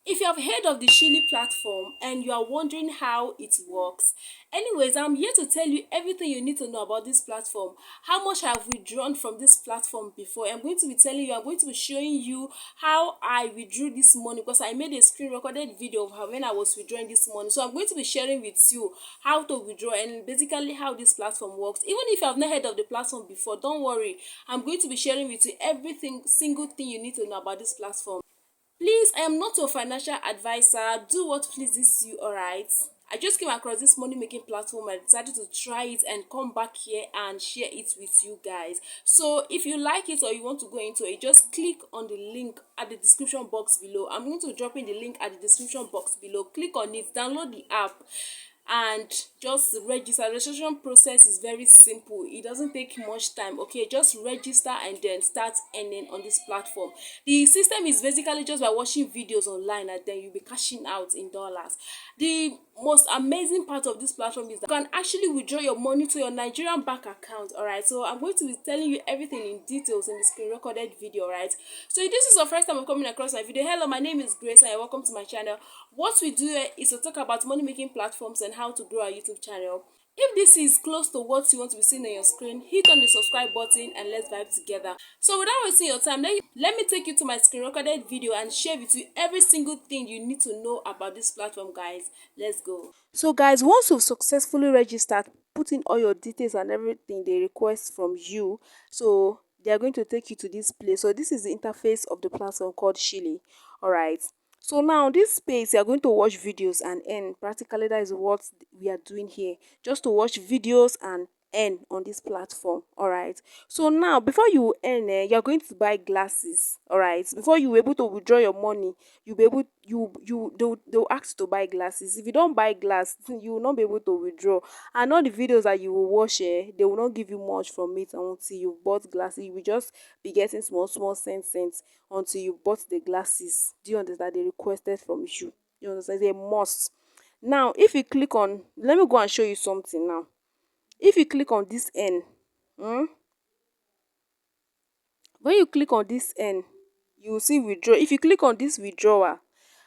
If you have heard of the Cheelee platform and you are wondering how it works, anyways, I'm here to tell you everything you need to know about this platform. How much I've withdrawn from this platform before. I'm going to be telling you, I'm going to be showing you how I withdrew this money because I made a screen recorded video of how when I was withdrawing this money. So I'm going to be sharing with you how to withdraw and basically how this platform works. Even if you have not heard of the platform before, don't worry. I'm going to be sharing with you everything, single thing you need to know about this platform. Please, I am not your financial advisor. Do what pleases you, alright? I just came across this money making platform and decided to try it and come back here and share it with you guys. So if you like it or you want to go into it, just click on the link at the description box below. I'm going to drop in the link at the description box below. Click on it, download the app and just register. Registration process is very simple. It doesn't take much time. Okay, just register and then start earning on this platform. The system is basically just by watching videos online and then you'll be cashing out in dollars. The most amazing part of this platform is that you can actually withdraw your money to your Nigerian bank account. All right, so I'm going to be telling you everything in details in the screen recorded video. Right, so if this is your first time of coming across my video, hello, my name is Grace and welcome to my channel. What we do here is to talk about money making platforms and how to grow our YouTube channel. If this is close to what you want to be seeing on your screen, hit on the subscribe button and let's vibe together. So without wasting your time, let me take you to my screen recorded video and share with you every single thing you need to know about this platform, guys. Let's go. So guys, once you've successfully registered, put in all your details and everything they request from you. So they are going to take you to this place. So this is the interface of the platform called Cheelee. All right. So now this space, you are going to watch videos and earn. Practically, that is what we are doing here. Just to watch videos and earn on this platform. All right. So now, before you earn, you are going to buy glasses. All right. Before you able to withdraw your money, you'll be able they'll ask you to buy glasses. If you don't buy glass, you will not be able to withdraw. And all the videos that you will watch, they will not give you much from it until you bought glasses. You will just be getting small cents until you bought the glasses. Do you understand? They requested from you. You understand? They must. Now, if you click on, let me go and show you something now. If you click on this N, hmm, when you click on this N, you will see withdraw. If you click on this withdrawal,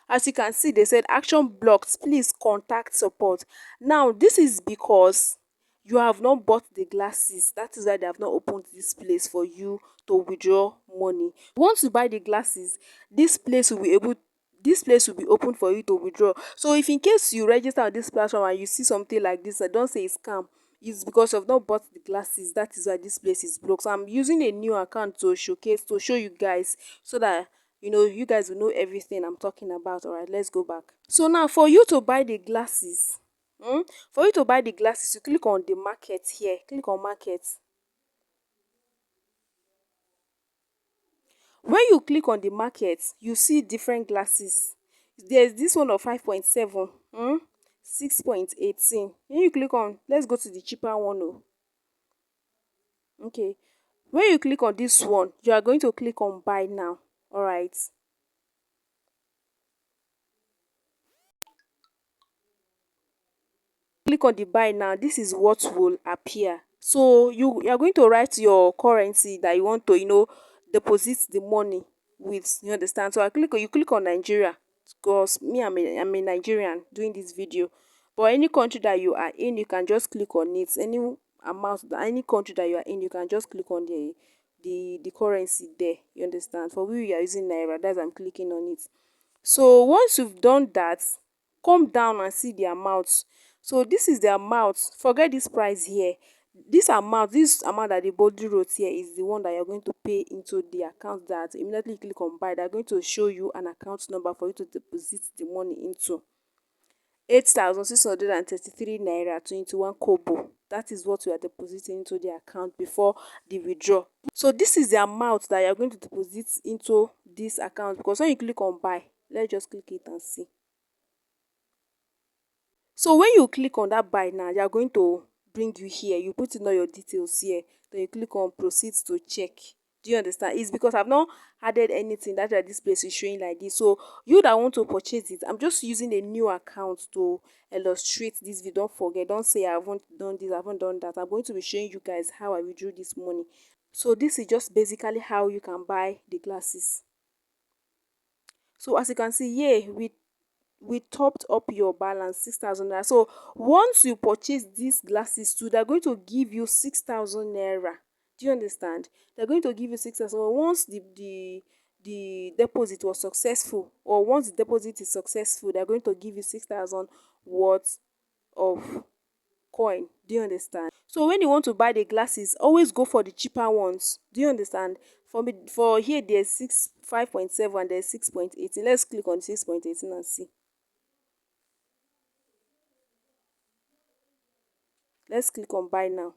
as you can see, they said action blocked. Please contact support. Now, this is because you have not bought the glasses. That is why they have not opened this place for you to withdraw money. Once you buy the glasses, this place will be open for you to withdraw. So if in case you register on this platform and you see something like this, I don't say it's scam. It's because you've not bought the glasses. That is why this place is blocked. So I'm using a new account to show you guys so that you guys will know everything I'm talking about. All right, let's go back. So now for you to buy the glasses, for you to buy the glasses, you click on the market here. Click on market. When you click on the market, you see different glasses. There's this one of 5.7, 6.18. When you click on, let's go to the cheaper one. Oh, okay. When you click on this one, you are going to click on buy now. All right. Click on the buy now. This is what will appear. So you are going to write your currency that you want to deposit the money with. You understand? So you click on Nigeria because me, I'm a Nigerian doing this video. But any country that you are in, you can just click on it. Any country that you are in, you can just click on the currency there. You understand? For we are using naira, that's I'm clicking on it. So once you've done that, come down and see the amount. So this is the amount. Forget this price here. This amount that the body wrote here is the one that you're going to pay into the account. That immediately click on buy, they're going to show you an account number for you to deposit the money into. 8,633 naira 21 kobo. That is what you are depositing into the account before the withdraw. So this is the amount that you're going to deposit into this account, because when you click on buy, let's just click it and see. So when you click on that buy now, they are going to bring you here. You put in all your details here. Then you click on proceed to check. Do you understand? It's because I've not added anything. That's why this place is showing like this. So you that want to purchase it, I'm just using a new account to illustrate this video. Don't forget. Don't say I haven't done this, I haven't done that. I'm going to be showing you guys how I withdrew this money. So this is just basically how you can buy the glasses. So as you can see, yeah, we topped up your balance 6,000 naira. So once you purchase these glasses too, they're going to give you 6,000 naira. Do you understand? They're going to give you 6,000. Once the deposit was successful, or once the deposit is successful, they're going to give you 6,000 worth of coin. Do you understand? So when you want to buy the glasses, always go for the cheaper ones. Do you understand? For me, for here there's 5.7 and there's 6.18. Let's click on 6.18 and see. Let's click on buy now.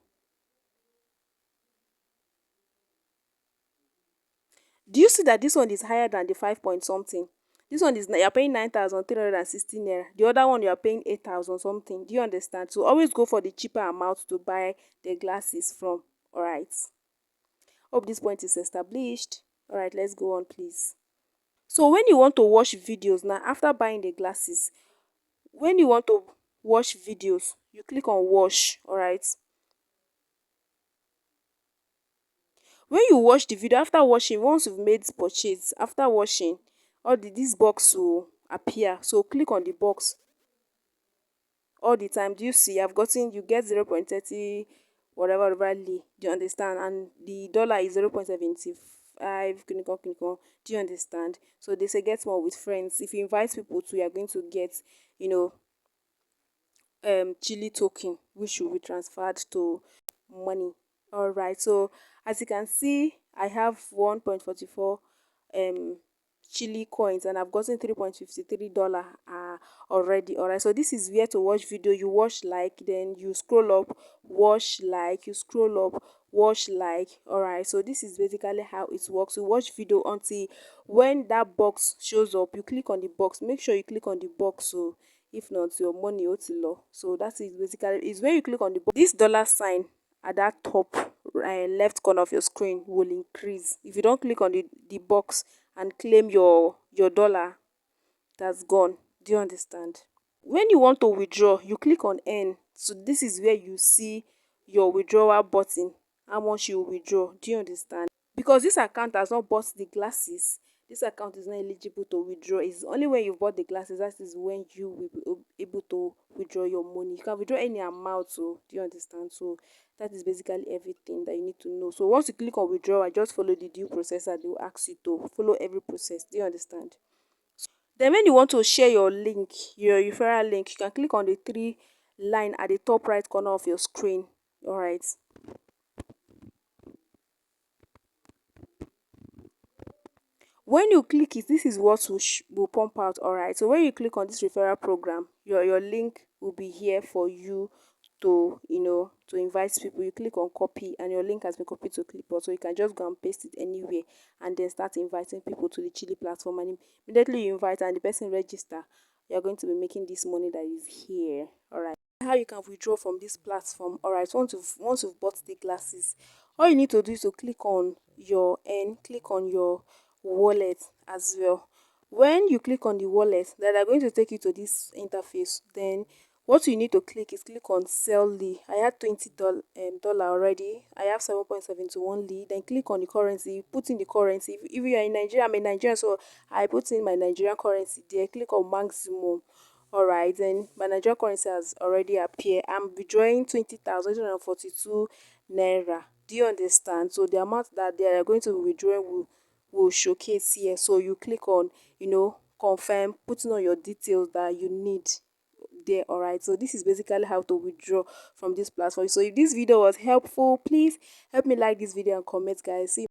Do you see that this one is higher than the 5 point something? This one is you're paying 9,360 naira. The other one you are paying 8,000 something. Do you understand? So always go for the cheaper amount to buy the glasses from. All right. Hope this point is established. All right, let's go on, please. So when you want to watch videos now, after buying the glasses, when you want to watch videos, you click on watch. All right. When you watch the video, after watching, once you've made purchase, after watching, all this box will appear. So click on the box all the time. Do you see? I've gotten, you get 0.30 whatever really. Do you understand? And the dollar is 0.75. Click on. Do you understand? So they say get more with friends. If you invite people to, you're going to get, you know, Cheelee token, which will be transferred to money. All right, so as you can see, I have 1.44 um Cheelee coins, and I've gotten $3.53 already. All right, so this is where to watch video. You watch like, then you scroll up, watch like, you scroll up, watch like. All right, so this is basically how it works. You watch video until when that box shows up, you click on the box. Make sure you click on the box, so if not, your money otilo. So that is basically is when you click on the box. This dollar sign at that top left corner of your screen will increase. If you don't click on the box and claim your dollar, that's gone. Do you understand? When you want to withdraw, you click on earn. So this is where you see your withdrawal button, how much you withdraw. Do you understand? Because this account has not bought the glasses, this account is not eligible to withdraw. It's only when you've bought the glasses that is when you will be able to withdraw your money. You can withdraw any amount. So do you understand? So that is basically everything that you need to know. So once you click on withdrawal, just follow the due process that they will ask you to follow every process. Do you understand? Then when you want to share your link, your referral link, you can click on the three line at the top right corner of your screen. All right. When you click it, this is what will pump out. All right, so when you click on this referral program, your link will be here for you to, to invite people. You click on copy and your link has been copied to clipboard, so you can just go and paste it anywhere and then start inviting people to the Cheelee platform. And immediately you invite and the person register, you're going to be making this money that is here. All right, how you can withdraw from this platform. All right, once you've bought the glasses, all you need to do is to click on your end, click on your wallet as well. When you click on the wallet, that are going to take you to this interface. Then what you need to click is click on sell Lee. I had $20 dollar already. I have 7.71 Lee. Then click on the currency, put in the currency. If you are in Nigeria, I'm in Nigeria, so I put in my Nigerian currency there. Click on maximum. All right, then my Nigerian currency has already appeared. I'm withdrawing 20,042 naira. Do you understand? So the amount that they are going to be withdrawing will showcase here. So you click on, confirm, putting on your details that you need there. All right, so this is basically how to withdraw from this platform. So if this video was helpful, please help me like this video and comment, guys. See